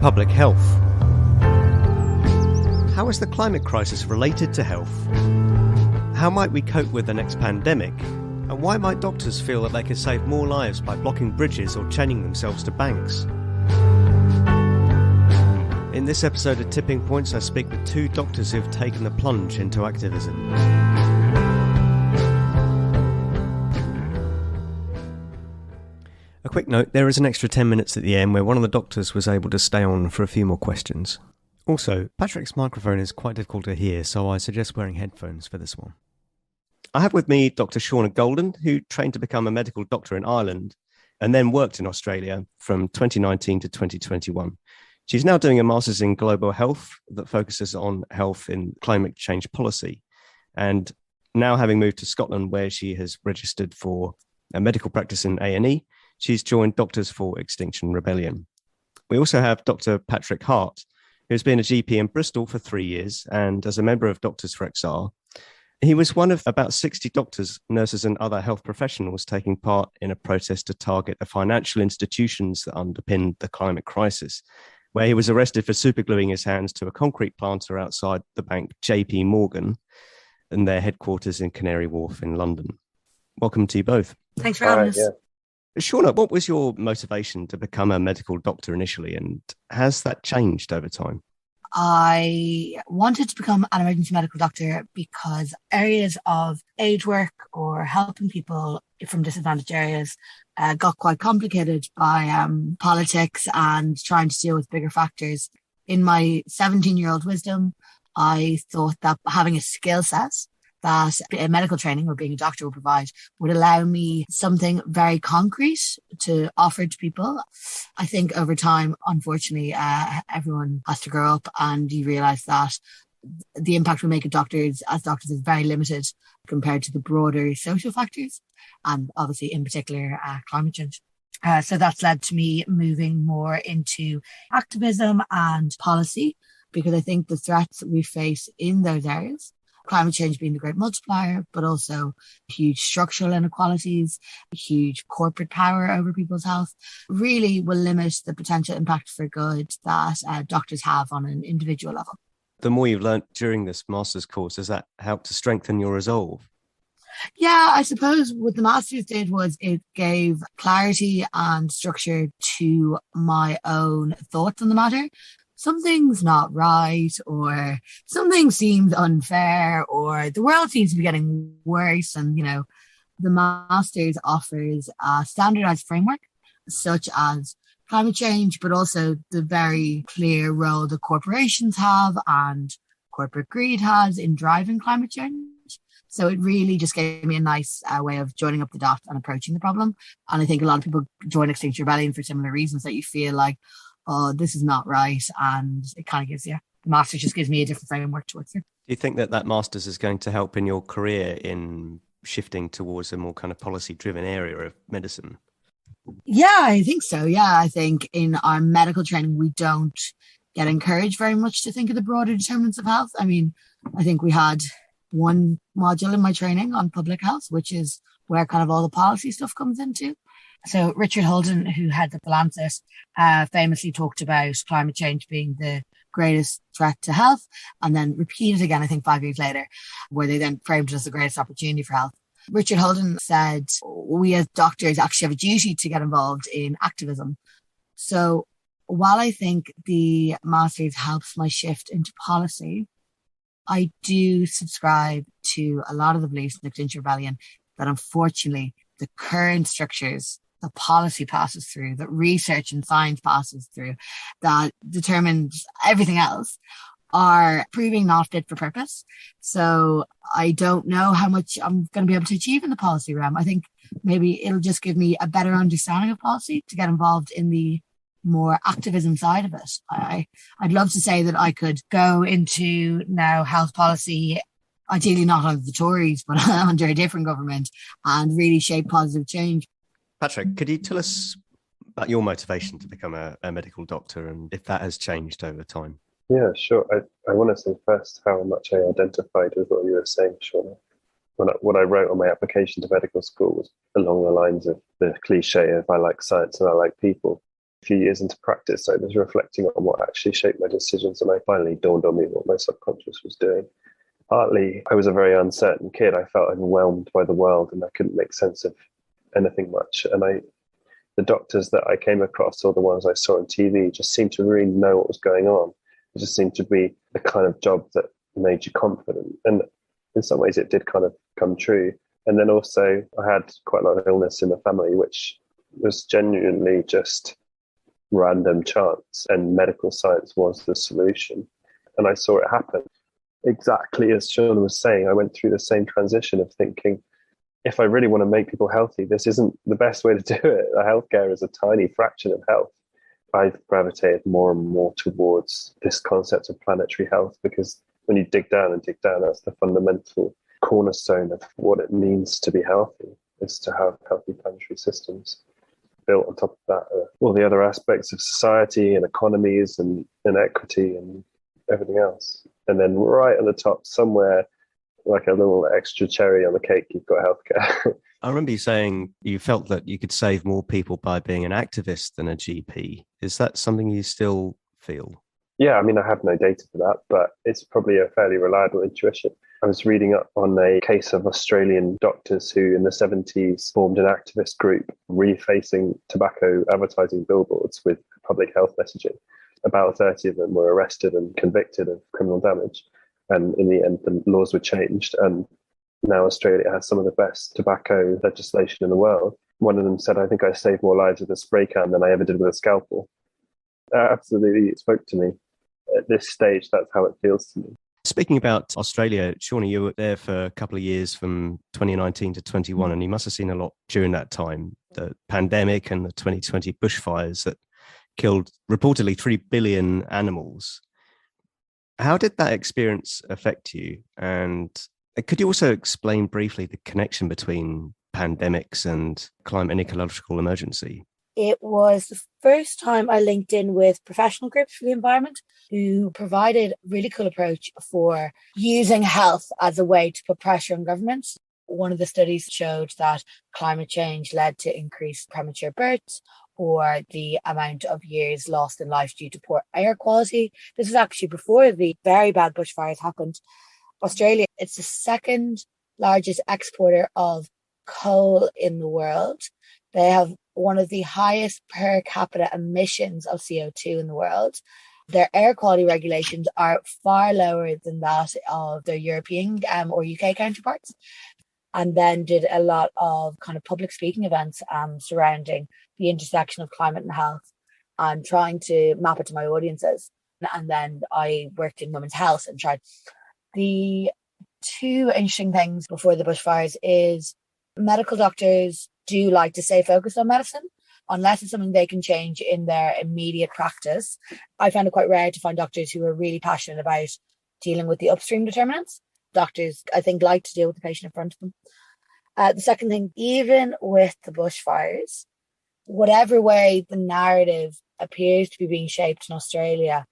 Public health. How is the climate crisis related to health? How might we cope with the next pandemic? And why might doctors feel that they can save more lives by blocking bridges or chaining themselves to banks? In this episode of Tipping Points, I speak with two doctors who have taken the plunge into activism. A quick note, there is an extra 10 minutes at the end where one of the doctors was able to stay on for a few more questions. Also, Patrick's microphone is quite difficult to hear, so I suggest wearing headphones for this one. I have with me Dr. Shauna Golden, who trained to become a medical doctor in Ireland and then worked in Australia from 2019 to 2021. She's now doing a master's in global health that focuses on health in climate change policy. And now having moved to Scotland, where she has registered for a medical practice in A&E, she's joined Doctors for Extinction Rebellion. We also have Dr. Patrick Hart, who's been a GP in Bristol for 3 years, and as a member of Doctors for XR, he was one of about 60 doctors, nurses, and other health professionals taking part in a protest to target the financial institutions that underpin the climate crisis, where he was arrested for supergluing his hands to a concrete planter outside the bank JP Morgan and their headquarters in Canary Wharf in London. Welcome to you both. Thanks for having us. Yeah. Shauna, what was your motivation to become a medical doctor initially, and has that changed over time? I wanted to become an emergency medical doctor because areas of aid work or helping people from disadvantaged areas got quite complicated by politics and trying to deal with bigger factors. In my 17-year-old wisdom, I thought that having a skill set that a medical training or being a doctor would provide would allow me something very concrete to offer to people. I think over time, unfortunately, everyone has to grow up and you realise that the impact we make as doctors is very limited compared to the broader social factors and obviously in particular climate change. So that's led to me moving more into activism and policy because I think the threats that we face in those areas, climate change being the great multiplier, but also huge structural inequalities, huge corporate power over people's health, really will limit the potential impact for good that doctors have on an individual level. The more you've learnt during this master's course, has that helped to strengthen your resolve? Yeah, I suppose what the master's did was it gave clarity and structure to my own thoughts on the matter. Something's not right, or something seems unfair, or the world seems to be getting worse. And, the master's offers a standardized framework, such as climate change, but also the very clear role that corporations have and corporate greed has in driving climate change. So it really just gave me a nice way of joining up the dots and approaching the problem. And I think a lot of people join Extinction Rebellion for similar reasons, that you feel like, oh, this is not right. And it kind of gives you, the master's just gives me a different framework to work through. Do you think that master's is going to help in your career in shifting towards a more kind of policy-driven area of medicine? Yeah, I think so. Yeah, I think in our medical training, we don't get encouraged very much to think of the broader determinants of health. I mean, I think we had one module in my training on public health, which is where kind of all the policy stuff comes into. So Richard Holden, who heads up the Lancet, famously talked about climate change being the greatest threat to health, and then repeated again, I think 5 years later, where they then framed it as the greatest opportunity for health. Richard Holden said, we as doctors actually have a duty to get involved in activism. So while I think the master's helps my shift into policy, I do subscribe to a lot of the beliefs in Extinction Rebellion that unfortunately the current structures that policy passes through, that research and science passes through, that determines everything else, are proving not fit for purpose. So I don't know how much I'm going to be able to achieve in the policy realm. I think maybe it'll just give me a better understanding of policy to get involved in the more activism side of it. I'd love to say that I could go into now health policy, ideally not under the Tories, but under a different government, and really shape positive change. Patrick, could you tell us about your motivation to become a medical doctor and if that has changed over time? Yeah, sure. I want to say first how much I identified with what you were saying, Shauna. What I wrote on my application to medical school was along the lines of the cliche of I like science and I like people. few years into practice, I was reflecting on what actually shaped my decisions, and I finally dawned on me what my subconscious was doing. Partly, I was a very uncertain kid. I felt overwhelmed by the world and I couldn't make sense of anything much. And the doctors that I came across, or the ones I saw on TV, just seemed to really know what was going on. It just seemed to be the kind of job that made you confident. And in some ways it did kind of come true. And then also I had quite a lot of illness in the family, which was genuinely just random chance, and medical science was the solution. And I saw it happen. Exactly as Shauna was saying, I went through the same transition of thinking, if I really want to make people healthy, this isn't the best way to do it. Healthcare is a tiny fraction of health. I've gravitated more and more towards this concept of planetary health, because when you dig down, that's the fundamental cornerstone of what it means to be healthy, is to have healthy planetary systems. Built on top of that, all the other aspects of society and economies and equity and everything else. And then right on the top, somewhere like a little extra cherry on the cake, you've got healthcare. I remember you saying you felt that you could save more people by being an activist than a GP. Is that something you still feel? Yeah, I mean, I have no data for that, but it's probably a fairly reliable intuition. I was reading up on a case of Australian doctors who in the 70s formed an activist group refacing tobacco advertising billboards with public health messaging. About 30 of them were arrested and convicted of criminal damage. And in the end, the laws were changed. And now Australia has some of the best tobacco legislation in the world. One of them said, I think I saved more lives with a spray can than I ever did with a scalpel. Absolutely spoke to me. At this stage, that's how it feels to me. Speaking about Australia, Shauna, you were there for a couple of years from 2019 to 21, and you must have seen a lot during that time. The pandemic and the 2020 bushfires that killed reportedly 3 billion animals. How did that experience affect you? And could you also explain briefly the connection between pandemics and climate and ecological emergency? It was the first time I linked in with professional groups for the environment who provided a really cool approach for using health as a way to put pressure on governments. One of the studies showed that climate change led to increased premature births, or the amount of years lost in life due to poor air quality. This was actually before the very bad bushfires happened. Australia, it's the second largest exporter of coal in the world. They have one of the highest per capita emissions of CO2 in the world. Their air quality regulations are far lower than that of their European or UK counterparts. And then did a lot of kind of public speaking events surrounding the intersection of climate and health and trying to map it to my audiences. And then I worked in women's health and tried. The two interesting things before the bushfires is medical doctors do like to stay focused on medicine unless it's something they can change in their immediate practice. I found it quite rare to find doctors who are really passionate about dealing with the upstream determinants. Doctors, I think, like to deal with the patient in front of them. The second thing, even with the bushfires, whatever way the narrative appears to be being shaped in Australia,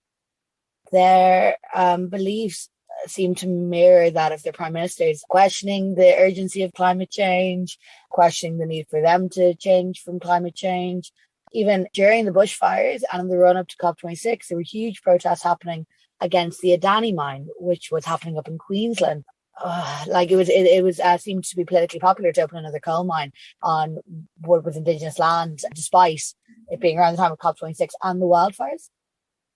their beliefs seem to mirror that of their prime ministers, questioning the urgency of climate change, questioning the need for them to change from climate change. Even during the bushfires and in the run-up to COP26, there were huge protests happening against the Adani mine, which was happening up in Queensland. It seemed to be politically popular to open another coal mine on what was Indigenous land, despite it being around the time of COP26 and the wildfires.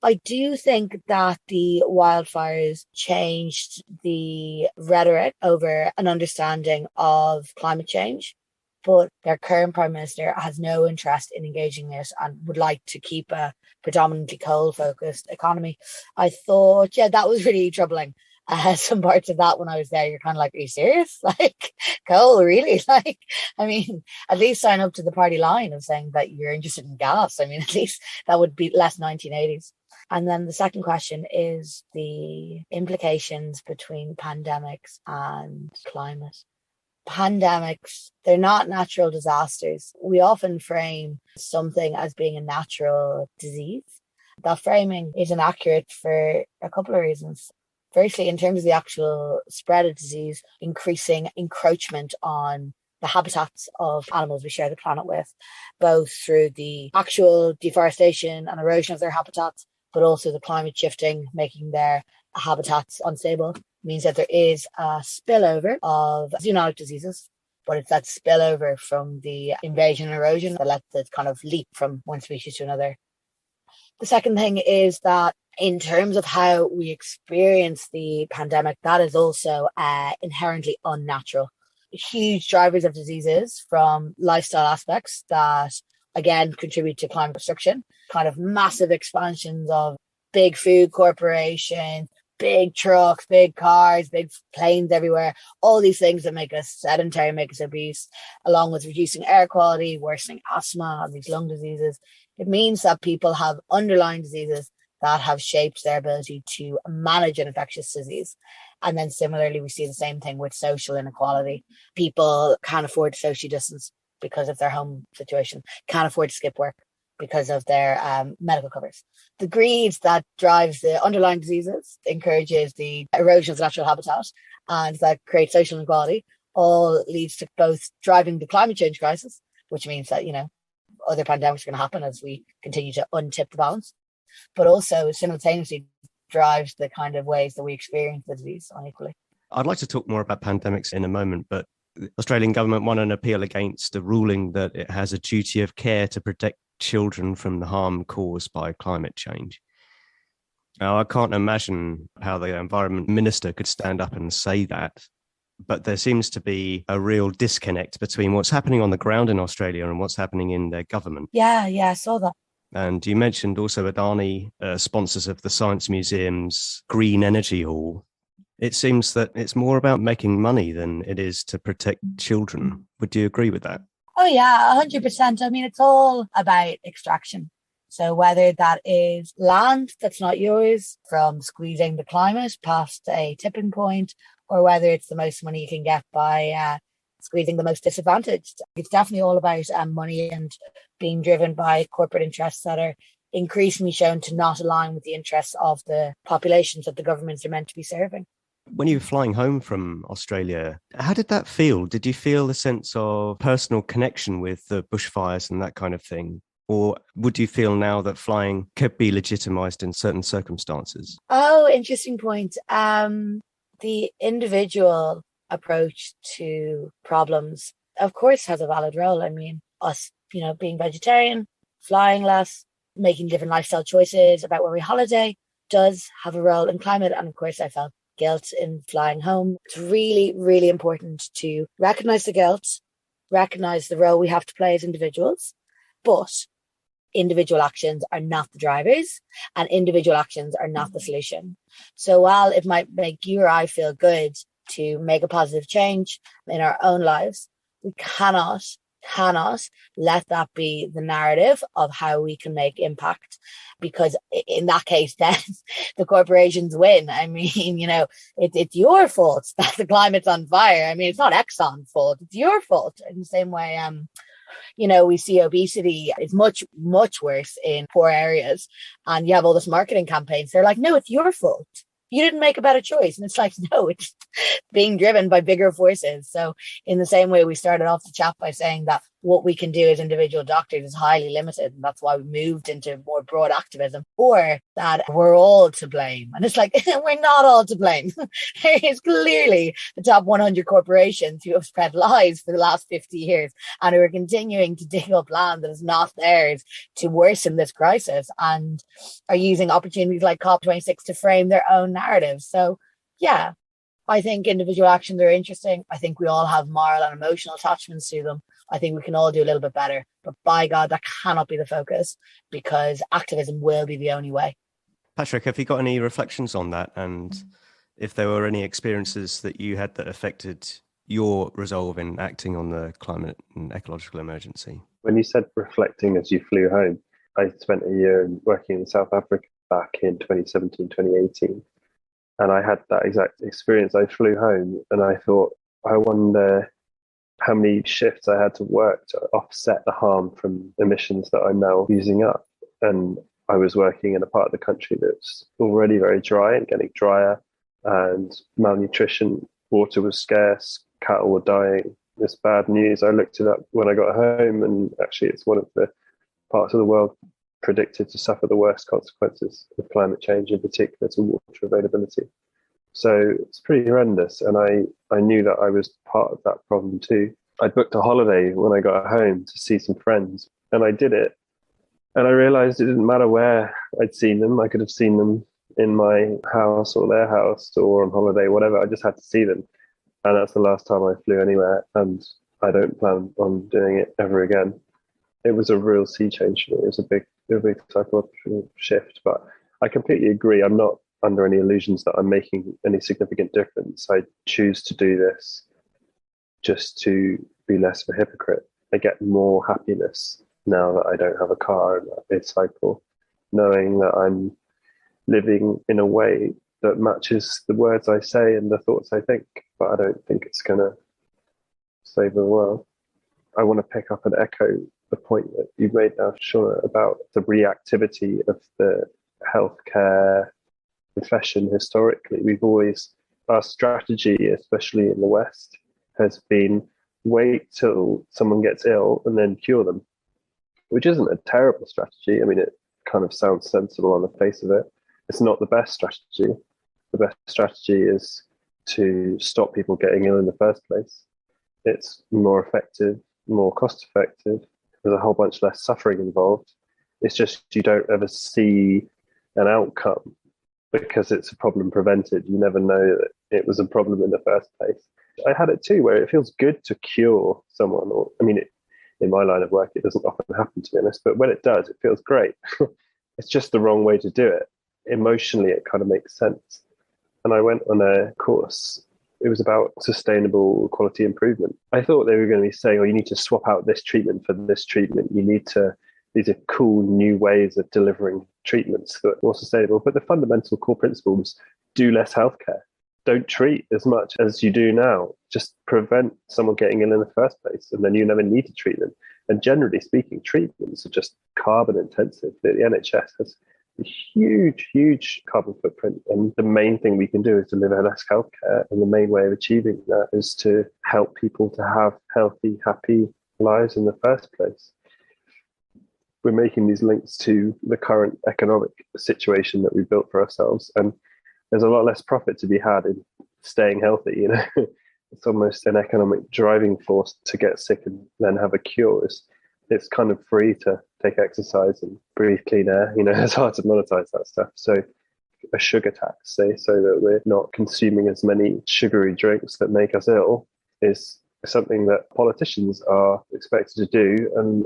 I do think that the wildfires changed the rhetoric over an understanding of climate change, but their current Prime Minister has no interest in engaging it and would like to keep a predominantly coal-focused economy. I thought, that was really troubling. Some parts of that when I was there, you're kind of like, are you serious? Like, coal, really? Like, I mean, at least sign up to the party line of saying that you're interested in gas. I mean, at least that would be less 1980s. And then the second question is the implications between pandemics and climate. Pandemics, they're not natural disasters. We often frame something as being a natural disease. That framing is inaccurate for a couple of reasons. Firstly, in terms of the actual spread of disease, increasing encroachment on the habitats of animals we share the planet with, both through the actual deforestation and erosion of their habitats, but also the climate shifting, making their habitats unstable, means that there is a spillover of zoonotic diseases, but it's that spillover from the invasion and erosion that lets it kind of leap from one species to another. The second thing is that in terms of how we experience the pandemic, that is also inherently unnatural. Huge drivers of diseases from lifestyle aspects that, again, contribute to climate destruction, kind of massive expansions of big food corporations, big trucks, big cars, big planes everywhere, all these things that make us sedentary, make us obese, along with reducing air quality, worsening asthma, and these lung diseases. It means that people have underlying diseases that have shaped their ability to manage an infectious disease. And then similarly, we see the same thing with social inequality. People can't afford to socially distance because of their home situation, can't afford to skip work because of their medical covers. The greed that drives the underlying diseases, encourages the erosion of the natural habitat, and that creates social inequality, all leads to both driving the climate change crisis, which means that, other pandemics are going to happen as we continue to untip the balance, but also simultaneously drives the kind of ways that we experience the disease unequally. I'd like to talk more about pandemics in a moment, but the Australian government won an appeal against a ruling that it has a duty of care to protect children from the harm caused by climate change. Now, I can't imagine how the environment minister could stand up and say that, but there seems to be a real disconnect between what's happening on the ground in Australia and what's happening in their government. Yeah, I saw that. And you mentioned also Adani, sponsors of the Science Museum's Green Energy Hall. It seems that it's more about making money than it is to protect children. Would you agree with that? Oh, yeah, 100%. I mean, it's all about extraction. So whether that is land that's not yours from squeezing the climate past a tipping point, or whether it's the most money you can get by squeezing the most disadvantaged. It's definitely all about money and being driven by corporate interests that are increasingly shown to not align with the interests of the populations that the governments are meant to be serving. When you were flying home from Australia, how did that feel? Did you feel a sense of personal connection with the bushfires and that kind of thing? Or would you feel now that flying could be legitimised in certain circumstances? Oh, interesting point. The individual approach to problems, of course, has a valid role. I mean, us, being vegetarian, flying less, making different lifestyle choices about where we holiday does have a role in climate. And of course, I felt guilt in flying home. It's really, really important to recognise the guilt, recognise the role we have to play as individuals, but individual actions are not the drivers and individual actions are not the solution. So while it might make you or I feel good to make a positive change in our own lives, we cannot let that be the narrative of how we can make impact, because in that case then the corporations win. I mean, it's your fault that the climate's on fire. I mean, it's not Exxon's fault, it's your fault. In the same way, we see obesity is much, much worse in poor areas. And you have all this marketing campaigns. They're like, no, it's your fault. You didn't make a better choice. And it's like, no, it's being driven by bigger forces. So in the same way, we started off the chat by saying that what we can do as individual doctors is highly limited. And that's why we moved into more broad activism, or that we're all to blame. And it's like, we're not all to blame. There is clearly the top 100 corporations who have spread lies for the last 50 years and who are continuing to dig up land that is not theirs to worsen this crisis, and are using opportunities like COP26 to frame their own narratives. So, yeah, I think individual actions are interesting. I think we all have moral and emotional attachments to them. I think we can all do a little bit better. But by God, that cannot be the focus, because activism will be the only way. Patrick, have you got any reflections on that? And if there were any experiences that you had that affected your resolve in acting on the climate and ecological emergency? When you said reflecting as you flew home, I spent a year working in South Africa back in 2017, 2018. And I had that exact experience. I flew home and I thought, I wonder how many shifts I had to work to offset the harm from emissions that I'm now using up. And I was working in a part of the country that's already very dry and getting drier, and malnutrition, water was scarce, cattle were dying, this bad news. I looked it up when I got home, and actually it's one of the parts of the world predicted to suffer the worst consequences of climate change, in particular to water availability. So it's pretty horrendous. And I knew that I was part of that problem too. I booked a holiday when I got home to see some friends, and I did it. And I realized it didn't matter where I'd seen them. I could have seen them in my house or their house or on holiday, whatever. I just had to see them. And that's the last time I flew anywhere. And I don't plan on doing it ever again. It was a real sea change for me. It was a big psychological shift. But I completely agree. I'm not under any illusions that I'm making any significant difference. I choose to do this just to be less of a hypocrite. I get more happiness now that I don't have a car and I cycle, knowing that I'm living in a way that matches the words I say and the thoughts I think, but I don't think it's going to save the world. I want to pick up and echo the point that you made now, Shauna, about the reactivity of the healthcare profession historically. Our strategy, especially in the West, has been wait till someone gets ill and then cure them, which isn't a terrible strategy. I mean, it kind of sounds sensible on the face of it. It's not the best strategy. The best strategy is to stop people getting ill in the first place. It's more effective, more cost effective. There's a whole bunch less suffering involved. It's just you don't ever see an outcome because it's a problem prevented. You never know that it was a problem in the first place. I had it too, where it feels good to cure someone. In my line of work, it doesn't often happen, to be honest, but when it does, it feels great. It's just the wrong way to do it. Emotionally, it kind of makes sense. And I went on a course. It was about sustainable quality improvement. I thought they were going to be saying, you need to swap out this treatment for this treatment. These are cool new ways of delivering treatments that are more sustainable. But the fundamental core principles: do less healthcare. Don't treat as much as you do now. Just prevent someone getting ill in the first place, and then you never need to treat them. And generally speaking, treatments are just carbon intensive. The NHS has a huge, huge carbon footprint. And the main thing we can do is deliver less healthcare. And the main way of achieving that is to help people to have healthy, happy lives in the first place. We're making these links to the current economic situation that we built for ourselves. And there's a lot less profit to be had in staying healthy. It's almost an economic driving force to get sick and then have a cure. It's kind of free to take exercise and breathe clean air. It's hard to monetize that stuff. So a sugar tax, say, so that we're not consuming as many sugary drinks that make us ill, is something that politicians are expected to do and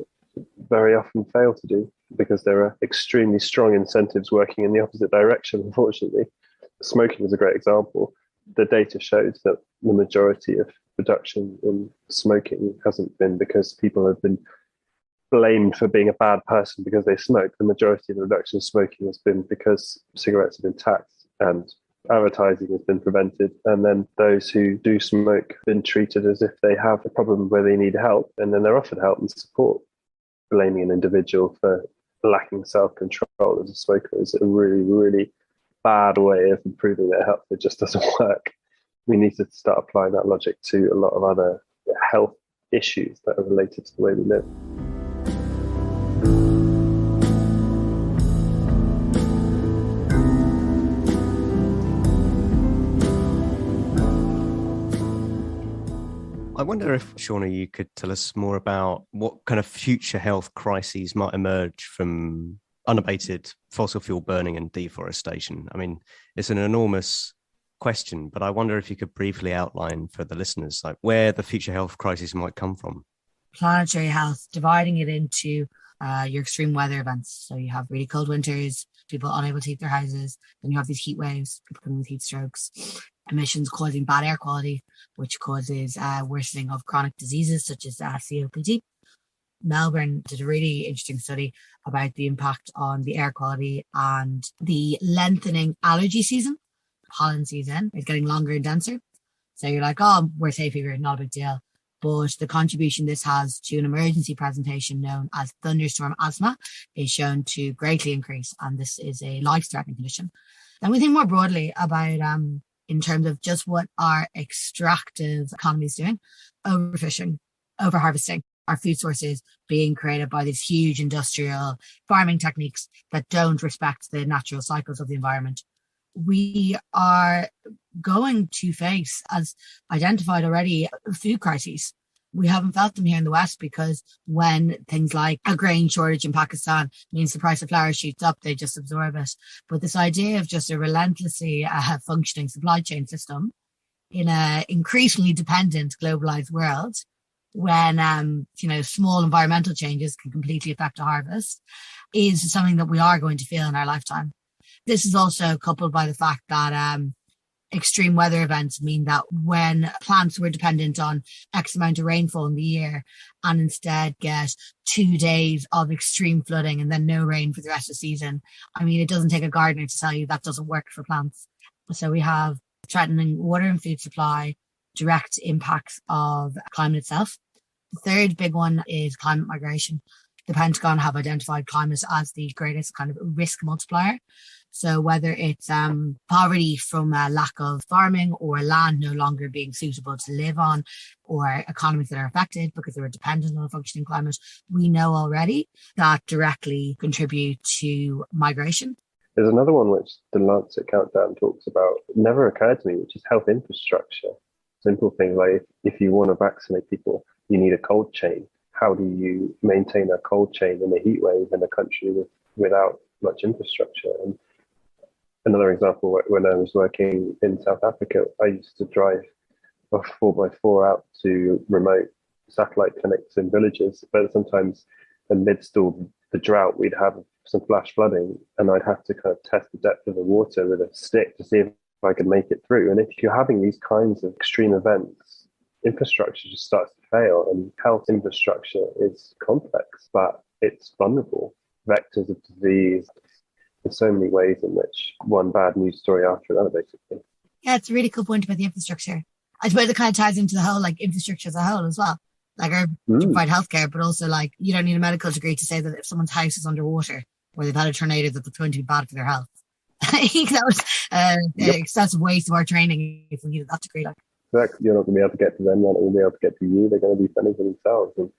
very often fail to do because there are extremely strong incentives working in the opposite direction, unfortunately. Smoking is a great example. The data shows that the majority of reduction in smoking hasn't been because people have been blamed for being a bad person because they smoke. The majority of the reduction in smoking has been because cigarettes have been taxed and advertising has been prevented. And then those who do smoke have been treated as if they have a problem where they need help, and then they're offered help and support. Blaming an individual for lacking self-control as a smoker is a really, really bad way of improving their health. It just doesn't work. We need to start applying that logic to a lot of other health issues that are related to the way we live. I wonder if, Shauna, you could tell us more about what kind of future health crises might emerge from unabated fossil fuel burning and deforestation. I mean, it's an enormous question, but I wonder if you could briefly outline for the listeners where the future health crises might come from. Planetary health, dividing it into your extreme weather events. So you have really cold winters, people unable to heat their houses. Then you have these heat waves, people coming with heat strokes. Emissions causing bad air quality, which causes worsening of chronic diseases such as COPD. Melbourne did a really interesting study about the impact on the air quality and the lengthening allergy season. Pollen season is getting longer and denser. So you're like, we're safe here, not a big deal. But the contribution this has to an emergency presentation known as thunderstorm asthma is shown to greatly increase. And this is a life-threatening condition. Then we think more broadly about in terms of just what our extractive economy is doing. Overfishing, overharvesting, our food sources being created by these huge industrial farming techniques that don't respect the natural cycles of the environment. We are going to face, as identified already, food crises. We haven't felt them here in the West because when things like a grain shortage in Pakistan means the price of flour shoots up, they just absorb it. But this idea of just a relentlessly functioning supply chain system in an increasingly dependent, globalized world, when small environmental changes can completely affect a harvest, is something that we are going to feel in our lifetime. This is also coupled by the fact that extreme weather events mean that when plants were dependent on X amount of rainfall in the year and instead get 2 days of extreme flooding and then no rain for the rest of the season, I mean, it doesn't take a gardener to tell you that doesn't work for plants. So we have threatening water and food supply, direct impacts of climate itself. The third big one is climate migration. The Pentagon have identified climate as the greatest kind of risk multiplier. So whether it's poverty from a lack of farming or land no longer being suitable to live on, or economies that are affected because they were dependent on a functioning climate, we know already that directly contribute to migration. There's another one which the Lancet Countdown talks about. It never occurred to me, which is health infrastructure. Simple things like if you want to vaccinate people, you need a cold chain. How do you maintain a cold chain in a heat wave in a country without much infrastructure? And another example, when I was working in South Africa, I used to drive a 4x4 out to remote satellite clinics in villages, but sometimes amidst all the drought, we'd have some flash flooding and I'd have to kind of test the depth of the water with a stick to see if I could make it through. And if you're having these kinds of extreme events, infrastructure just starts to fail, and health infrastructure is complex, but it's vulnerable. Vectors of disease, there's so many ways in which one bad news story after another, basically. Yeah, it's a really cool point about the infrastructure. I suppose it kind of ties into the whole like infrastructure as a whole as well. Like to provide healthcare, but also like you don't need a medical degree to say that if someone's house is underwater or they've had a tornado, that it's going to be bad for their health. I think that was excessive waste of our training if we needed that degree. Like. Exactly. You're not going to be able to get to them, they're not going to be able to get to you. They're going to be fending for themselves and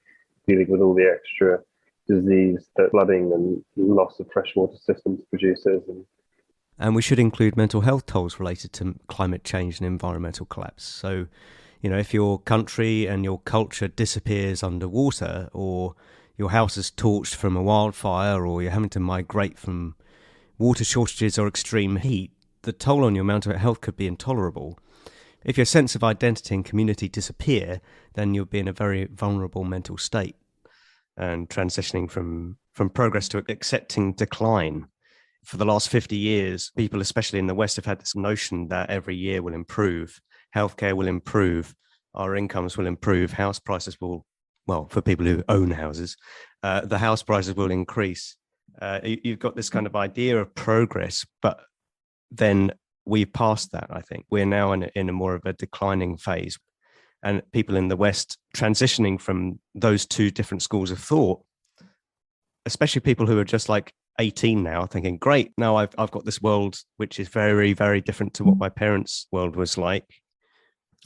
dealing with all the extra disease that flooding and loss of freshwater systems produces. And we should include mental health tolls related to climate change and environmental collapse. So, if your country and your culture disappears underwater, or your house is torched from a wildfire, or you're having to migrate from water shortages or extreme heat, the toll on your mental health could be intolerable. If your sense of identity and community disappear, then you'll be in a very vulnerable mental state. And transitioning from progress to accepting decline. For the last 50 years, people, especially in the West, have had this notion that every year will improve, healthcare will improve, our incomes will improve, house prices will, well, for people who own houses, the house prices will increase. You've got this kind of idea of progress, but then we've passed that, I think. We're now in a more of a declining phase. And people in the West transitioning from those two different schools of thought, especially people who are just like 18 now, thinking, great, now I've got this world which is very, very different to what my parents' world was like.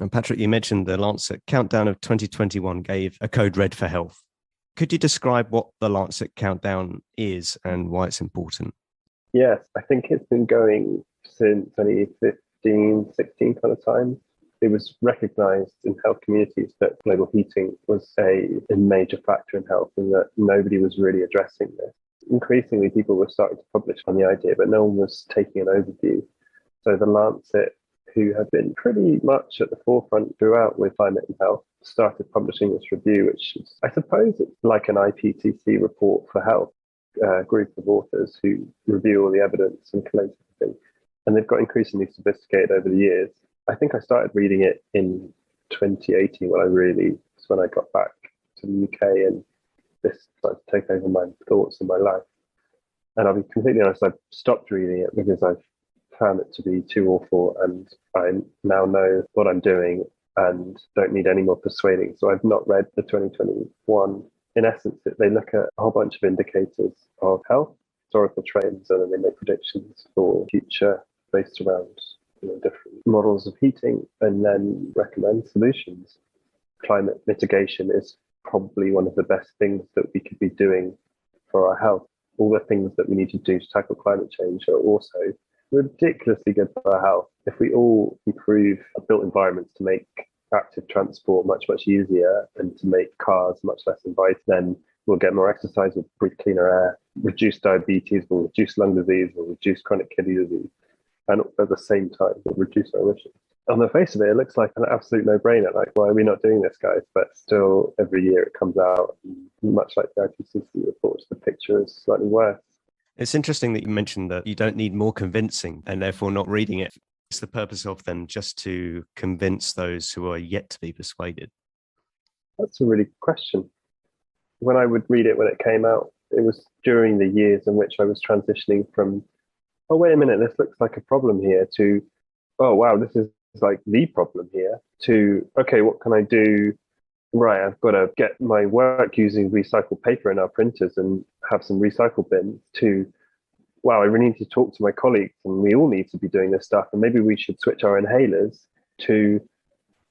And Patrick, you mentioned the Lancet Countdown of 2021 gave a code red for health. Could you describe what the Lancet Countdown is and why it's important? Yes, I think it's been going since 2015, 16 kind of time. It was recognized in health communities that global heating was a major factor in health and that nobody was really addressing this. Increasingly, people were starting to publish on the idea, but no one was taking an overview. So the Lancet, who have been pretty much at the forefront throughout with climate and health, started publishing this review, which is, I suppose it's like an IPCC report for health, a group of authors who review all the evidence and collate everything. And they've got increasingly sophisticated over the years. I think I started reading it in 2018 when I got back to the UK and this started to take over my thoughts and my life. And I'll be completely honest, I've stopped reading it because I've found it to be too awful and I now know what I'm doing and don't need any more persuading. So I've not read the 2021. In essence, they look at a whole bunch of indicators of health, historical trends, and then they make predictions for future based around different models of heating, and then recommend solutions. Climate mitigation is probably one of the best things that we could be doing for our health. All the things that we need to do to tackle climate change are also ridiculously good for our health. If we all improve our built environments to make active transport much, much easier and to make cars much less inviting, then we'll get more exercise, we'll breathe cleaner air, reduce diabetes, we'll reduce lung disease, we'll reduce chronic kidney disease, and at the same time, we'll reduce our emissions. On the face of it, it looks like an absolute no-brainer. Like, why are we not doing this, guys? But still, every year it comes out, and much like the IPCC reports, the picture is slightly worse. It's interesting that you mentioned that you don't need more convincing and therefore not reading it. It's the purpose of them just to convince those who are yet to be persuaded. That's a really good question. When I would read it when it came out, it was during the years in which I was transitioning from, oh, wait a minute, this looks like a problem here, to, oh, wow, this is like the problem here, to, okay, what can I do? Right, I've got to get my work using recycled paper in our printers and have some recycle bins, to, wow, I really need to talk to my colleagues and we all need to be doing this stuff and maybe we should switch our inhalers, to,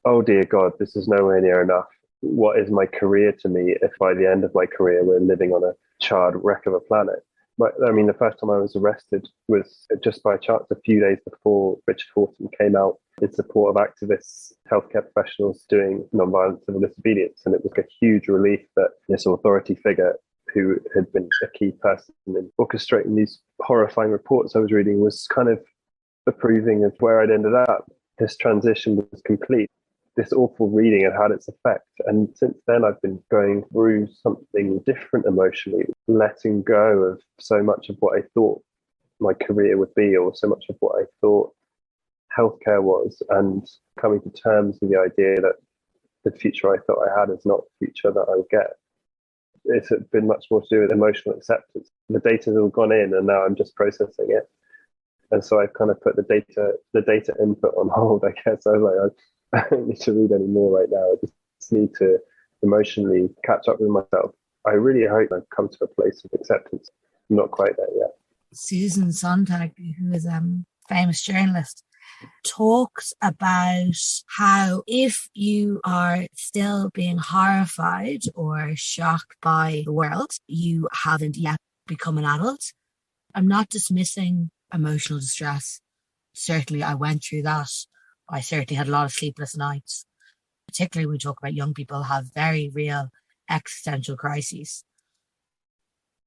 oh dear God, this is nowhere near enough. What is my career to me if by the end of my career we're living on a charred wreck of a planet? But, I mean, the first time I was arrested was just by chance a few days before Richard Horton came out in support of activists, healthcare professionals doing nonviolent civil disobedience. And it was a huge relief that this authority figure, who had been a key person in orchestrating these horrifying reports I was reading, was kind of approving of where I'd ended up. This transition was complete. This awful reading had had its effect. And since then, I've been going through something different emotionally, letting go of so much of what I thought my career would be, or so much of what I thought healthcare was, and coming to terms with the idea that the future I thought I had is not the future that I would get. It's been much more to do with emotional acceptance. The data's all gone in and now I'm just processing it. And so I've kind of put the data input on hold, I guess. I was like, I don't need to read any more right now. I just need to emotionally catch up with myself. I really hope I've come to a place of acceptance. I'm not quite there yet. Susan Sontag, who is a famous journalist, talks about how if you are still being horrified or shocked by the world, you haven't yet become an adult. I'm not dismissing emotional distress. Certainly, I went through that. I certainly had a lot of sleepless nights, particularly when we talk about young people have very real existential crises.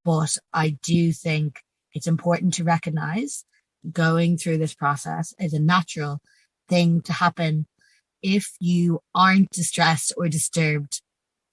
But I do think it's important to recognize going through this process is a natural thing to happen. If you aren't distressed or disturbed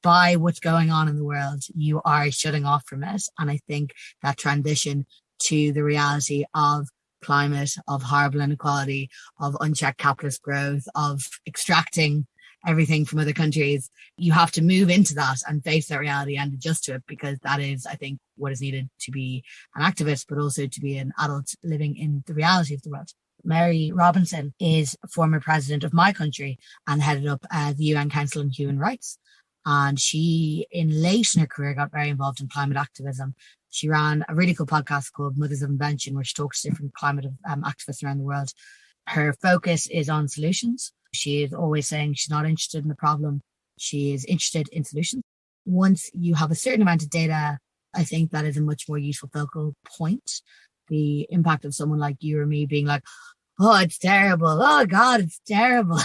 by what's going on in the world, you are shutting off from it. And I think that transition to the reality of climate, of horrible inequality, of unchecked capitalist growth, of extracting everything from other countries, you have to move into that and face that reality and adjust to it, because that is, I think, what is needed to be an activist, but also to be an adult living in the reality of the world. Mary Robinson is a former president of my country and headed up the UN Council on Human Rights. And she, late in her career, got very involved in climate activism. She ran a really cool podcast called Mothers of Invention, where she talks to different climate activists around the world. Her focus is on solutions. She is always saying she's not interested in the problem. She is interested in solutions. Once you have a certain amount of data, I think that is a much more useful focal point. The impact of someone like you or me being like, oh, it's terrible. Oh, God, it's terrible.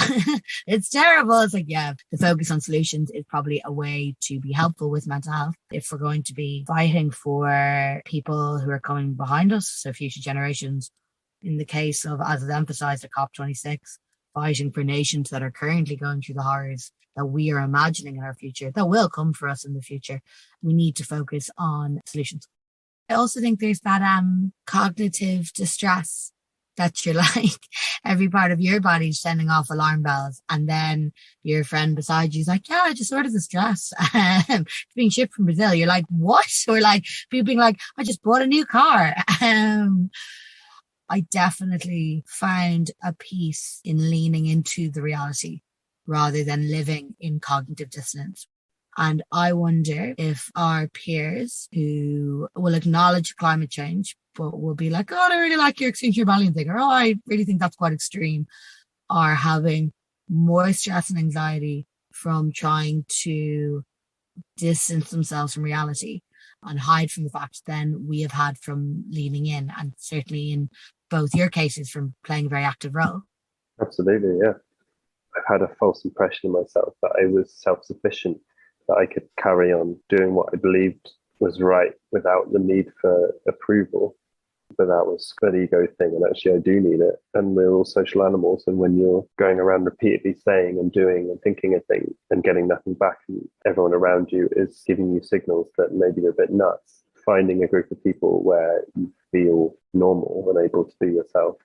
It's terrible. It's like, yeah, the focus on solutions is probably a way to be helpful with mental health. If we're going to be fighting for people who are coming behind us, so future generations, in the case of, as is emphasized at COP26, fighting for nations that are currently going through the horrors that we are imagining in our future, that will come for us in the future, we need to focus on solutions. I also think there's that cognitive distress that you're like, every part of your body is sending off alarm bells. And then your friend beside you is like, yeah, I just ordered the stress. It's being shipped from Brazil. You're like, what? Or like people being like, I just bought a new car. I definitely found a peace in leaning into the reality rather than living in cognitive dissonance. And I wonder if our peers who will acknowledge climate change, but will be like, oh, I really like your Extinction Rebellion thing, or oh, I really think that's quite extreme, are having more stress and anxiety from trying to distance themselves from reality and hide from the fact than we have had from leaning in, and certainly in both your cases from playing a very active role. Absolutely, yeah. I've had a false impression of myself that I was self-sufficient, that I could carry on doing what I believed was right without the need for approval. But that was an ego thing, and actually I do need it. And we're all social animals, and when you're going around repeatedly saying and doing and thinking a thing and getting nothing back, and everyone around you is giving you signals that maybe you're a bit nuts, finding a group of people where you feel normal and able to be yourself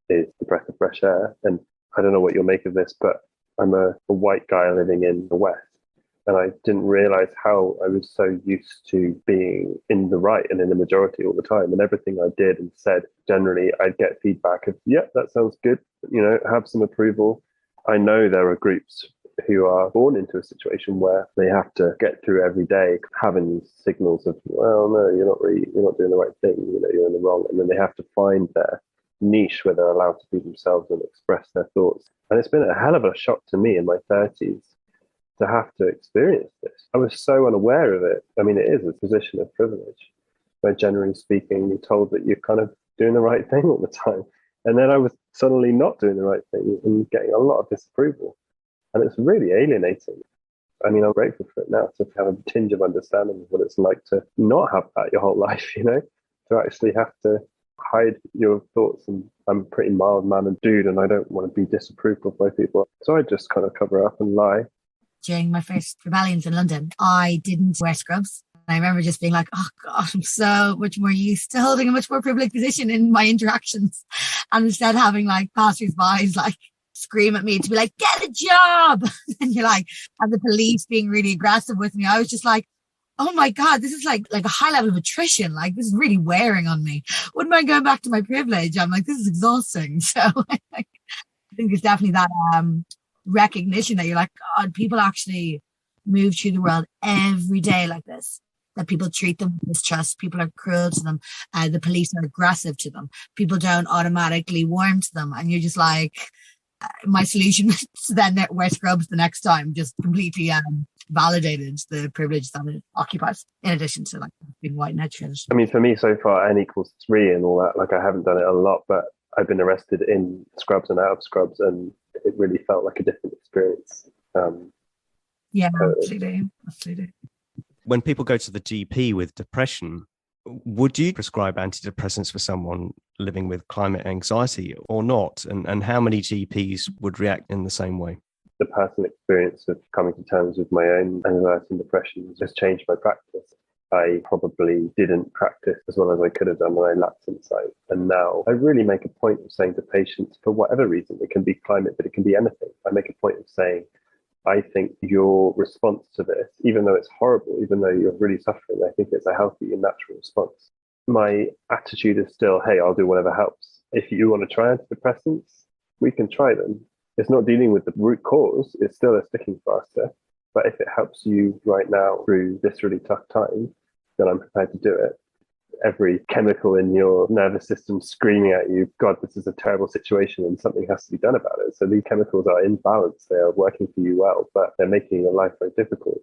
is the breath of fresh air. And I don't know what you'll make of this, but I'm a white guy living in the West. And I didn't realize how I was so used to being in the right and in the majority all the time. And everything I did and said, generally, I'd get feedback of, yeah, that sounds good, have some approval. I know there are groups who are born into a situation where they have to get through every day having these signals of, well, no, you're not doing the right thing, you're in the wrong. And then they have to find their niche where they're allowed to be themselves and express their thoughts. And it's been a hell of a shock to me in my 30s to have to experience this. I was so unaware of it. I mean, it is a position of privilege where, generally speaking, you're told that you're kind of doing the right thing all the time. And then I was suddenly not doing the right thing and getting a lot of disapproval. And it's really alienating. I mean, I'm grateful for it now to have a tinge of understanding of what it's like to not have that your whole life, to actually have to hide your thoughts. And I'm a pretty mild-mannered dude, and I don't want to be disapproved of by people. So I just kind of cover up and lie. During my first rebellions in London, I didn't wear scrubs. I remember just being like, oh God, I'm so much more used to holding a much more privileged position in my interactions. And instead having like passers-by like scream at me to be like, get a job. And you're like, and the police being really aggressive with me. I was just like, oh my God, this is like a high level of attrition. Like, this is really wearing on me. Wouldn't mind going back to my privilege. I'm like, this is exhausting. So I think it's definitely that recognition that you're like, God, people actually move through the world every day like this, that people treat them with mistrust, people are cruel to them, the police are aggressive to them, people don't automatically warm to them, and you're just like, my solution is to then wear scrubs the next time just completely validated the privilege that it occupies, in addition to like being white and educated. I mean, for me so far, N=3 and all that, like I haven't done it a lot, but I've been arrested in scrubs and out of scrubs, and it really felt like a different experience. Absolutely. When people go to the GP with depression, would you prescribe antidepressants for someone living with climate anxiety or not? And how many GPs would react in the same way? The personal experience of coming to terms with my own anxiety and depression has changed my practice. I probably didn't practice as well as I could have done when I lacked insight. And now I really make a point of saying to patients, for whatever reason, it can be climate, but it can be anything. I make a point of saying, I think your response to this, even though it's horrible, even though you're really suffering, I think it's a healthy and natural response. My attitude is still, hey, I'll do whatever helps. If you want to try antidepressants, we can try them. It's not dealing with the root cause. It's still a sticking plaster. But if it helps you right now through this really tough time, then I'm prepared to do it. Every chemical in your nervous system screaming at you, God, this is a terrible situation and something has to be done about it. So these chemicals are in balance. They are working for you well, but they're making your life very difficult.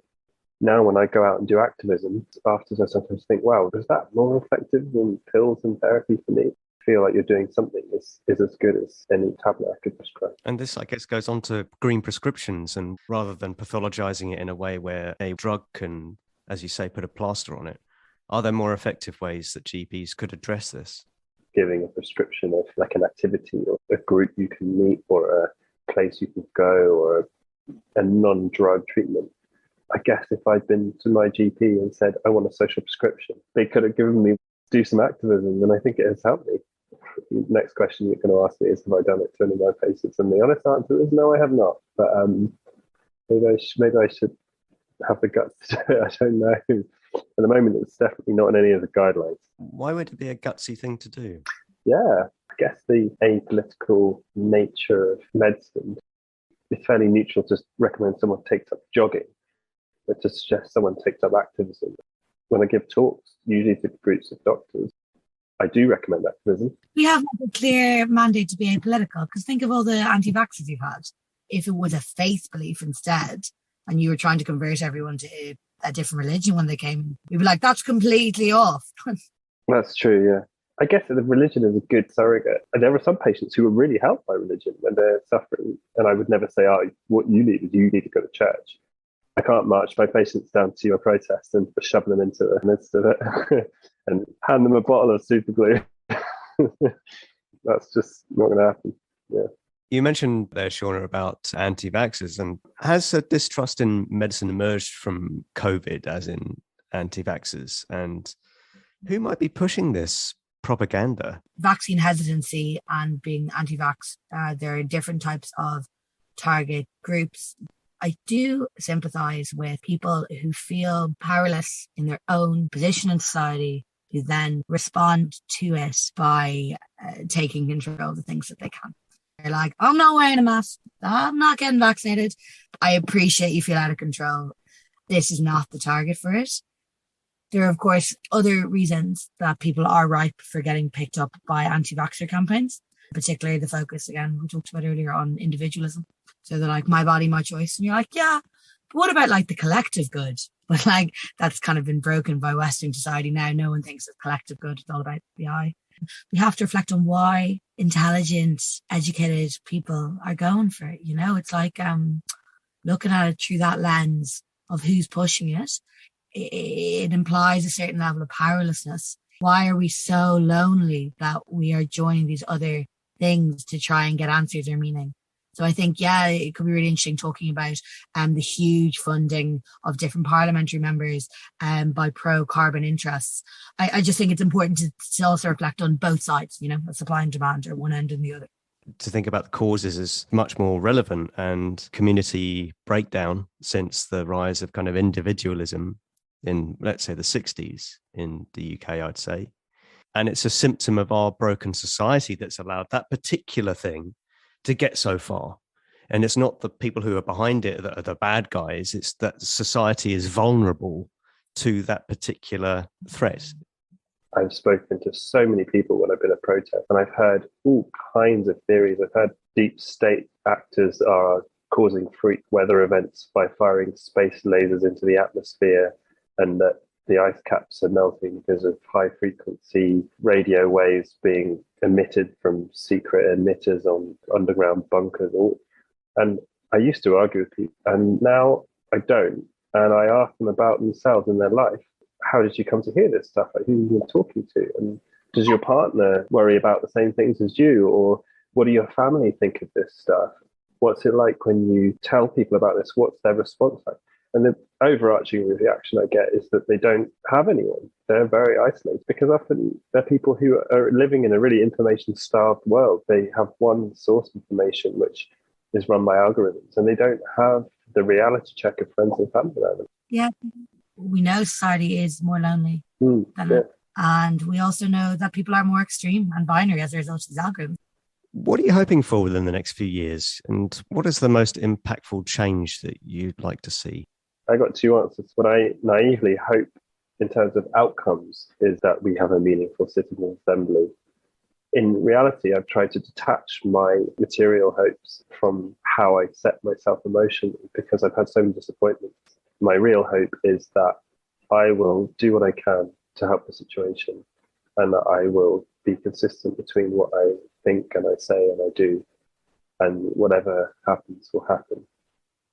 Now, when I go out and do activism, afterwards I sometimes think, wow, is that more effective than pills and therapy for me? Feel like you're doing something is as good as any tablet I could prescribe. And this, I guess, goes on to green prescriptions, and rather than pathologizing it in a way where a drug can, as you say, put a plaster on it, are there more effective ways that GPs could address this? Giving a prescription of like an activity or a group you can meet or a place you can go or a non-drug treatment. I guess if I'd been to my GP and said, I want a social prescription, they could have given me do some activism, and I think it has helped me. The next question you're going to ask me is, have I done it to any of my patients? And the honest answer is no, I have not. But maybe I should have the guts to do it. I don't know. At the moment, it's definitely not in any of the guidelines. Why would it be a gutsy thing to do? Yeah, I guess the apolitical nature of medicine is fairly neutral to recommend someone takes up jogging. but to suggest someone takes up activism. When I give talks, usually to groups of doctors, I do recommend activism. We have a clear mandate to be apolitical, because think of all the anti-vaxxers you've had. If it was a faith belief instead, and you were trying to convert everyone to a different religion when they came, we'd be like, that's completely off. That's true, yeah. I guess that the religion is a good surrogate. And there are some patients who are really helped by religion when they're suffering. And I would never say, oh, what you need is you need to go to church. I can't march my patients down to your protest and shove them into the midst of it and hand them a bottle of super glue. That's just not going to happen. Yeah. You mentioned there, Shauna, about anti-vaxxers, and has a distrust in medicine emerged from COVID, as in anti-vaxxers? And who might be pushing this propaganda? Vaccine hesitancy and being anti-vax, there are different types of target groups. I do sympathise with people who feel powerless in their own position in society, who then respond to it by taking control of the things that they can. They're like, I'm not wearing a mask, I'm not getting vaccinated. I appreciate you feel out of control. This is not the target for it. There are, of course, other reasons that people are ripe for getting picked up by anti-vaxxer campaigns, particularly the focus, again, we talked about earlier, on individualism. So they're like, my body, my choice. And you're like, yeah, but what about like the collective good? But like, that's kind of been broken by Western society now. No one thinks of collective good. It's all about the I. We have to reflect on why intelligent, educated people are going for it. You know, it's like looking at it through that lens of who's pushing it. It implies a certain level of powerlessness. Why are we so lonely that we are joining these other things to try and get answers or meaning? So I think, yeah, it could be really interesting talking about the huge funding of different parliamentary members by pro-carbon interests. I just think it's important to also reflect on both sides, you know, supply and demand, or one end and the other. To think about the causes is much more relevant, and community breakdown since the rise of kind of individualism in, let's say, the 60s in the UK, I'd say. And it's a symptom of our broken society that's allowed that particular thing to get so far. And it's not the people who are behind it that are the bad guys. It's that society is vulnerable to that particular threat. I've spoken to so many people when I've been at protest, and I've heard all kinds of theories. I've heard deep state actors are causing freak weather events by firing space lasers into the atmosphere, and that the ice caps are melting because of high frequency radio waves being emitted from secret emitters on underground bunkers. And I used to argue with people, and now I don't. And I ask them about themselves and their life. How did you come to hear this stuff? Like, who are you talking to? And does your partner worry about the same things as you? Or what do your family think of this stuff? What's it like when you tell people about this? What's their response like? And the overarching reaction I get is that they don't have anyone. They're very isolated, because often they're people who are living in a really information-starved world. They have one source of information which is run by algorithms, and they don't have the reality check of friends and family around them. Yeah, we know society is more lonely than it. And we also know that people are more extreme and binary as a result of these algorithms. What are you hoping for within the next few years? And what is the most impactful change that you'd like to see? I got two answers. What I naively hope in terms of outcomes is that we have a meaningful citizen assembly. In reality, I've tried to detach my material hopes from how I set myself emotionally, because I've had so many disappointments. My real hope is that I will do what I can to help the situation, and that I will be consistent between what I think and I say and I do, and whatever happens will happen.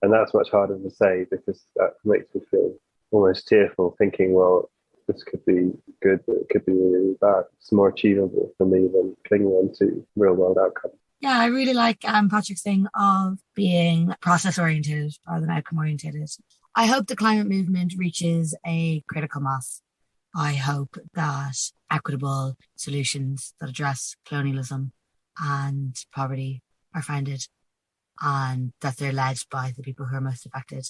And that's much harder to say, because that makes me feel almost tearful, thinking, well, this could be good, but it could be really bad. It's more achievable for me than clinging on to real world outcomes. Yeah, I really like Patrick's thing of being process oriented rather than outcome oriented. I hope the climate movement reaches a critical mass. I hope that equitable solutions that address colonialism and poverty are founded, and that they're led by the people who are most affected.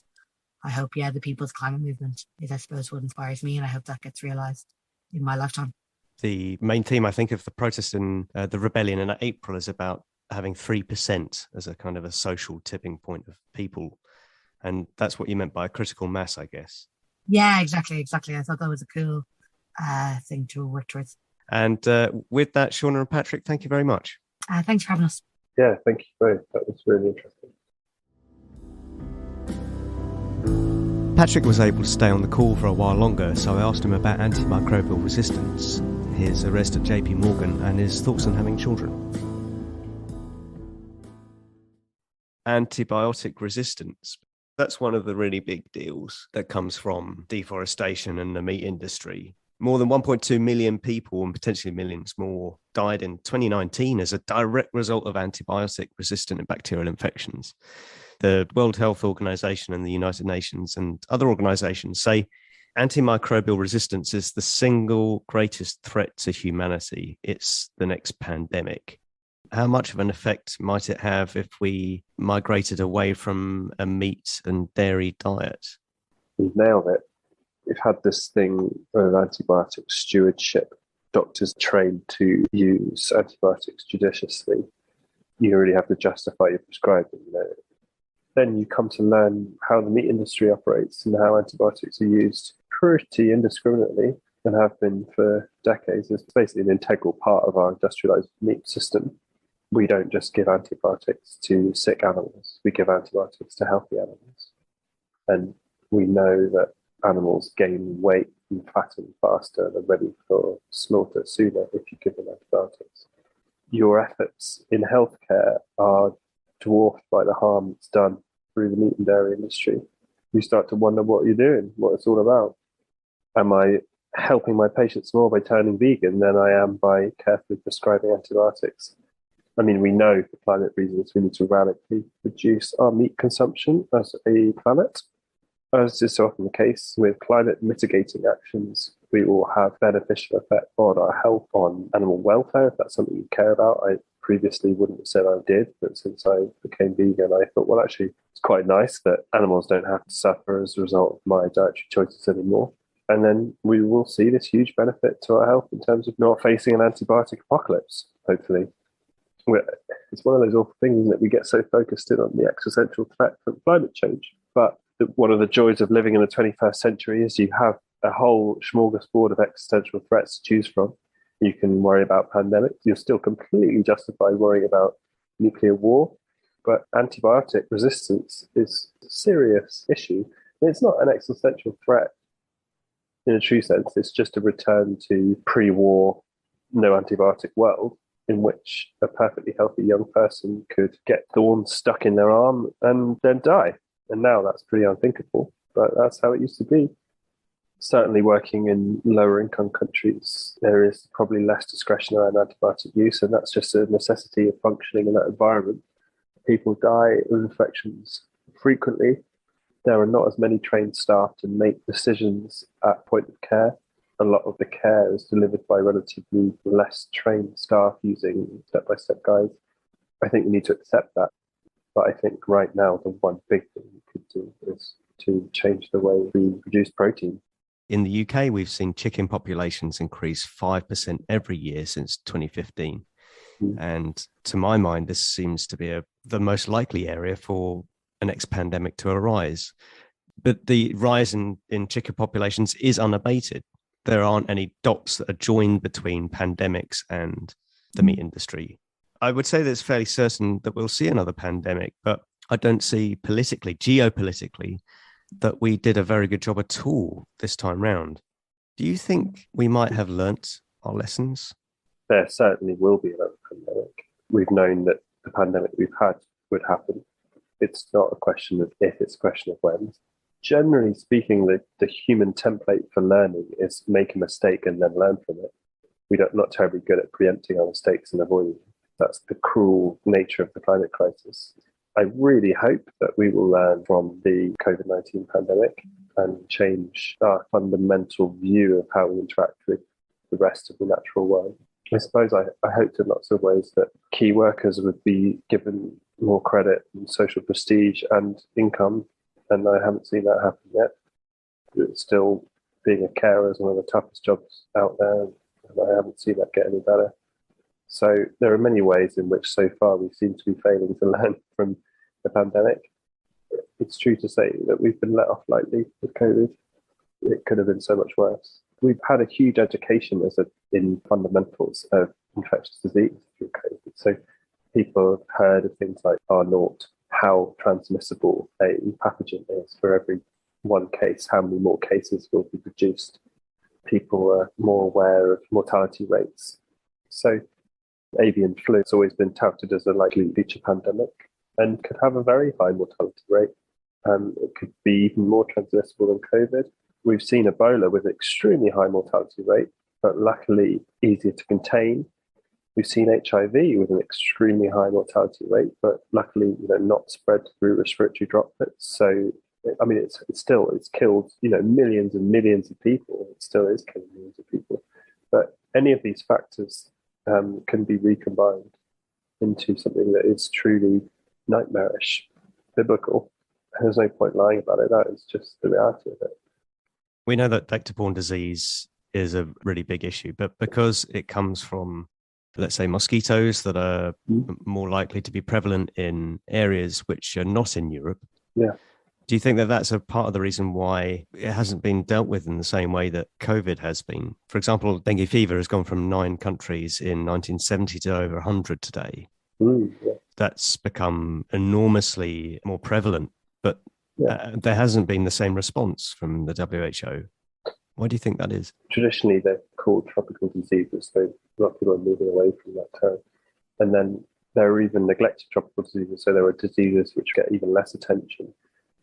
I hope, the people's climate movement is, I suppose, what inspires me, and I hope that gets realised in my lifetime. The main theme, I think, of the protest in the rebellion in April is about having 3% as a kind of a social tipping point of people And that's what you meant by a critical mass, I guess. Yeah, exactly. I thought that was a cool thing to work towards. And with that, Shauna and Patrick, thank you very much. Thanks for having us. Yeah, thank you both. That was really interesting. Patrick was able to stay on the call for a while longer, so I asked him about antimicrobial resistance, his arrest at JP Morgan, and his thoughts on having children. Antibiotic resistance. That's one of the really big deals that comes from deforestation and the meat industry. More than 1.2 million people, and potentially millions more, died in 2019 as a direct result of antibiotic-resistant bacterial infections. The World Health Organization and the United Nations and other organizations say antimicrobial resistance is the single greatest threat to humanity. It's the next pandemic. How much of an effect might it have if we migrated away from a meat and dairy diet? You've nailed it. We've had this thing of antibiotic stewardship. Doctors trained to use antibiotics judiciously. You really have to justify your prescribing. Then you come to learn how the meat industry operates and how antibiotics are used pretty indiscriminately and have been for decades. It's basically an integral part of our industrialized meat system. We don't just give antibiotics to sick animals. We give antibiotics to healthy animals. And we know that animals gain weight and fatten faster and are ready for slaughter sooner if you give them antibiotics. Your efforts in healthcare are dwarfed by the harm that's done through the meat and dairy industry. You start to wonder what you're doing, what it's all about. Am I helping my patients more by turning vegan than I am by carefully prescribing antibiotics? I mean, we know for climate reasons we need to radically reduce our meat consumption as a planet. As is so often the case with climate mitigating actions, we will have beneficial effect on our health, on animal welfare, if that's something you care about. I previously wouldn't have said I did, but since I became vegan, I thought, well, actually, it's quite nice that animals don't have to suffer as a result of my dietary choices anymore. And then we will see this huge benefit to our health in terms of not facing an antibiotic apocalypse, hopefully. It's one of those awful things, isn't it? We get so focused in on the existential threat from climate change. But one of the joys of living in the 21st century is you have a whole smorgasbord of existential threats to choose from. You can worry about pandemics. You're still completely justified worrying about nuclear war. But antibiotic resistance is a serious issue. And it's not an existential threat in a true sense. It's just a return to pre-war, no antibiotic world, in which a perfectly healthy young person could get thorns stuck in their arm and then die. And now that's pretty unthinkable, but that's how it used to be. Certainly working in lower income countries, there is probably less discretion around antibiotic use, and that's just a necessity of functioning in that environment. People die of infections frequently. There are not as many trained staff to make decisions at point of care. A lot of the care is delivered by relatively less trained staff using step-by-step guides. I think we need to accept that. But I think right now the one big thing we could do is to change the way we produce protein. In the UK, we've seen chicken populations increase 5% every year since 2015. And to my mind, this seems to be the most likely area for a next pandemic to arise. But the rise in chicken populations is unabated. There aren't any dots that are joined between pandemics and the meat industry. I would say that it's fairly certain that we'll see another pandemic, but I don't see geopolitically, that we did a very good job at all this time round. Do you think we might have learnt our lessons? There certainly will be another pandemic. We've known that the pandemic we've had would happen. It's not a question of if, it's a question of when. Generally speaking, the human template for learning is make a mistake and then learn from it. We're not terribly good at preempting our mistakes and avoiding them. That's the cruel nature of the climate crisis. I really hope that we will learn from the COVID-19 pandemic and change our fundamental view of how we interact with the rest of the natural world. I suppose I hoped in lots of ways that key workers would be given more credit and social prestige and income, and I haven't seen that happen yet. It's still, being a carer is one of the toughest jobs out there, and I haven't seen that get any better. So there are many ways in which so far we seem to be failing to learn from the pandemic. it's true to say that we've been let off lightly with COVID. It could have been so much worse. We've had a huge education in fundamentals of infectious disease through COVID. So people have heard of things like R0, how transmissible a pathogen is. For every one case, how many more cases will be produced. People are more aware of mortality rates. So avian flu has always been touted as a likely future pandemic and could have a very high mortality rate. It could be even more transmissible than COVID. We've seen Ebola with extremely high mortality rate, but luckily easier to contain. We've seen HIV with an extremely high mortality rate, but luckily, not spread through respiratory droplets. So, I mean, it's killed, millions and millions of people. It still is killing millions of people. But any of these factors can be recombined into something that is truly nightmarish, biblical. And there's no point lying about it. That is just the reality of it. We know that vector-borne disease is a really big issue, but because it comes from, let's say, mosquitoes that are more likely to be prevalent in areas which are not in Europe. Yeah. Do you think that that's a part of the reason why it hasn't been dealt with in the same way that COVID has been? For example, dengue fever has gone from 9 countries in 1970 to over 100 today. Yeah. That's become enormously more prevalent, but there hasn't been the same response from the WHO. Why do you think that is? Traditionally, they're called tropical diseases, so a lot of people are moving away from that term. And then there are even neglected tropical diseases, so there are diseases which get even less attention,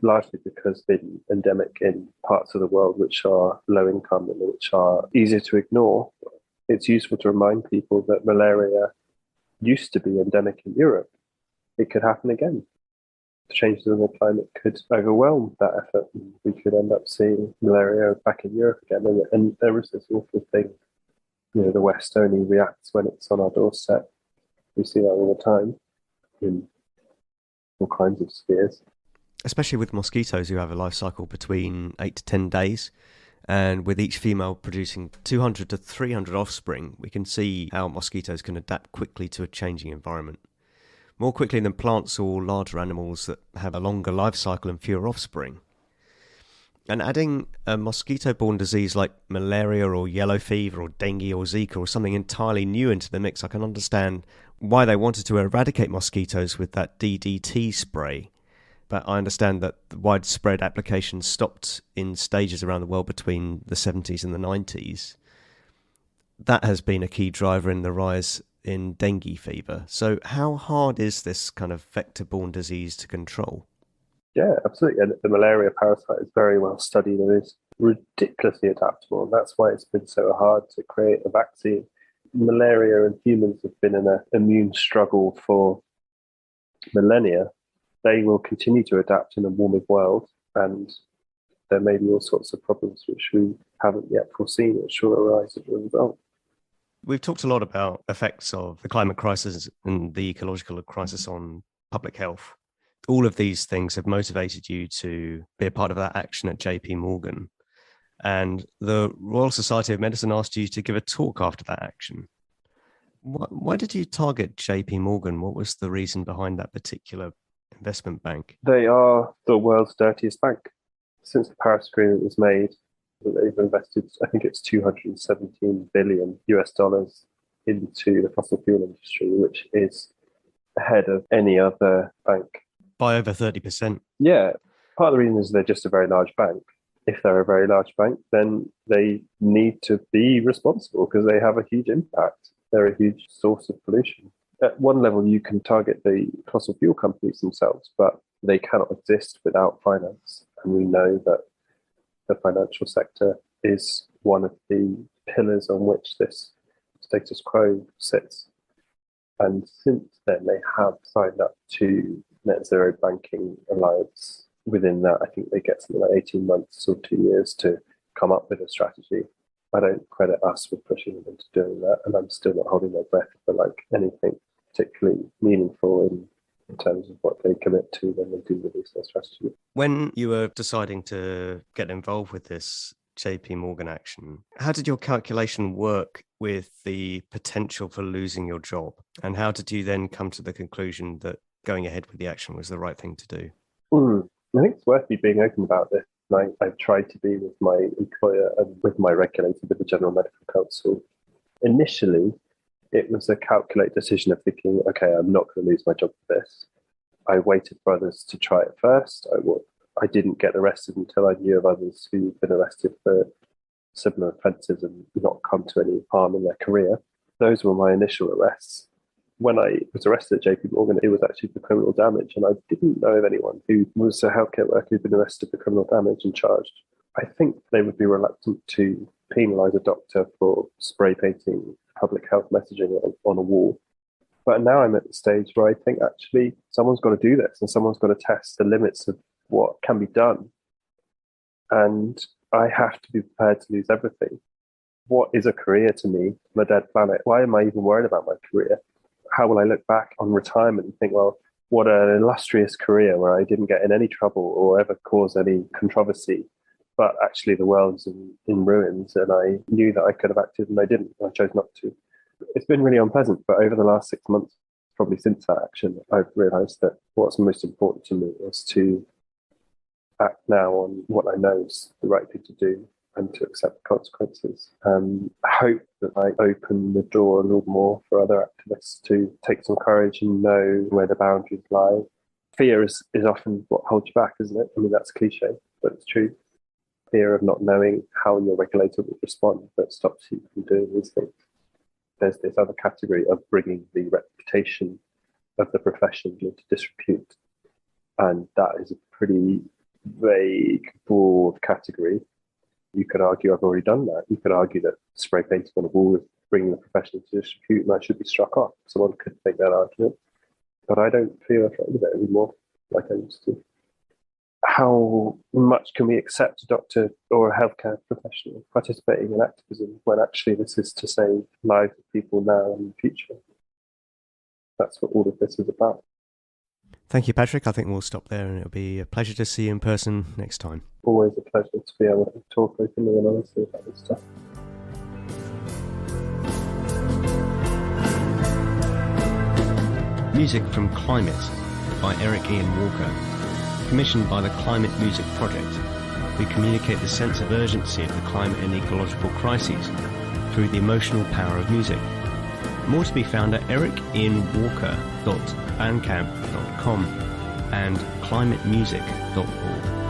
largely because they're endemic in parts of the world which are low income and which are easier to ignore. It's useful to remind people that malaria used to be endemic in Europe. It could happen again. Changes in the climate could overwhelm that effort. We could end up seeing malaria back in Europe again. And there is this awful thing, the West only reacts when it's on our doorstep. We see that all the time in all kinds of spheres. Especially with mosquitoes who have a life cycle between 8 to 10 days. And with each female producing 200 to 300 offspring, we can see how mosquitoes can adapt quickly to a changing environment. More quickly than plants or larger animals that have a longer life cycle and fewer offspring. And adding a mosquito-borne disease like malaria or yellow fever or dengue or Zika or something entirely new into the mix, I can understand why they wanted to eradicate mosquitoes with that DDT spray. But I understand that the widespread application stopped in stages around the world between the 70s and the 90s. That has been a key driver in the rise in dengue fever. So how hard is this kind of vector-borne disease to control? Yeah, absolutely. And the malaria parasite is very well studied and is ridiculously adaptable. And that's why it's been so hard to create a vaccine. Malaria and humans have been in an immune struggle for millennia. They will continue to adapt in a warming world, and there may be all sorts of problems which we haven't yet foreseen which will arise as a result. We've talked a lot about effects of the climate crisis and the ecological crisis on public health. All of these things have motivated you to be a part of that action at JP Morgan. And the Royal Society of Medicine asked you to give a talk after that action. Why did you target JP Morgan? What was the reason behind that particular investment bank? They are the world's dirtiest bank. Since the Paris Agreement was made, they've invested, I think it's $217 billion into the fossil fuel industry, which is ahead of any other bank. By over 30%. Yeah. Part of the reason is they're just a very large bank. If they're a very large bank, then they need to be responsible because they have a huge impact. They're a huge source of pollution. At one level, you can target the fossil fuel companies themselves, but they cannot exist without finance. And we know that the financial sector is one of the pillars on which this status quo sits. And since then, they have signed up to Net Zero Banking Alliance. Within that, I think they get something like 18 months or 2 years to come up with a strategy. I don't credit us with pushing them into doing that, and I'm still not holding my breath for anything particularly meaningful in terms of what they commit to when they do release their strategy. When you were deciding to get involved with this JP Morgan action, how did your calculation work with the potential for losing your job? And how did you then come to the conclusion that going ahead with the action was the right thing to do? I think it's worth me being open about this. I've tried to be with my employer and with my regulator, with the General Medical Council. Initially, it was a calculated decision of thinking, okay, I'm not going to lose my job for this. I waited for others to try it first. I didn't get arrested until I knew of others who'd been arrested for similar offences and not come to any harm in their career. Those were my initial arrests. When I was arrested at JP Morgan, it was actually for criminal damage, and I didn't know of anyone who was a healthcare worker who'd been arrested for criminal damage and charged. I think they would be reluctant to penalise a doctor for spray painting public health messaging on a wall. But now I'm at the stage where I think actually someone's got to do this, and someone's got to test the limits of what can be done. And I have to be prepared to lose everything. What is a career to me on a dead planet? Why am I even worried about my career? How will I look back on retirement and think, well, what an illustrious career where I didn't get in any trouble or ever cause any controversy, but actually the world's in ruins, and I knew that I could have acted and I didn't. I chose not to. It's been really unpleasant, but over the last 6 months, probably since that action, I've realised that what's most important to me is to act now on what I know is the right thing to do and to accept the consequences. I hope that I open the door a little more for other activists to take some courage and know where the boundaries lie. Fear is often what holds you back, isn't it? I mean, that's cliche, but it's true. Fear of not knowing how your regulator will respond that stops you from doing these things. There's this other category of bringing the reputation of the profession into disrepute. And that is a pretty vague, broad category. You could argue I've already done that. You could argue that spray painting on a wall is bringing the profession into disrepute and I should be struck off. Someone could make that argument. But I don't feel afraid of it anymore like I used to. How much can we accept a doctor or a healthcare professional participating in activism when actually this is to save lives of people now and in the future? That's what all of this is about. Thank you, Patrick. I think we'll stop there, and it'll be a pleasure to see you in person next time. Always a pleasure to be able to talk openly and honestly about this stuff. Music from Climate by Eric Ian Walker. Commissioned by the Climate Music Project, we communicate the sense of urgency of the climate and ecological crises through the emotional power of music. More to be found at ericianwalker.bandcamp.com and climatemusic.org.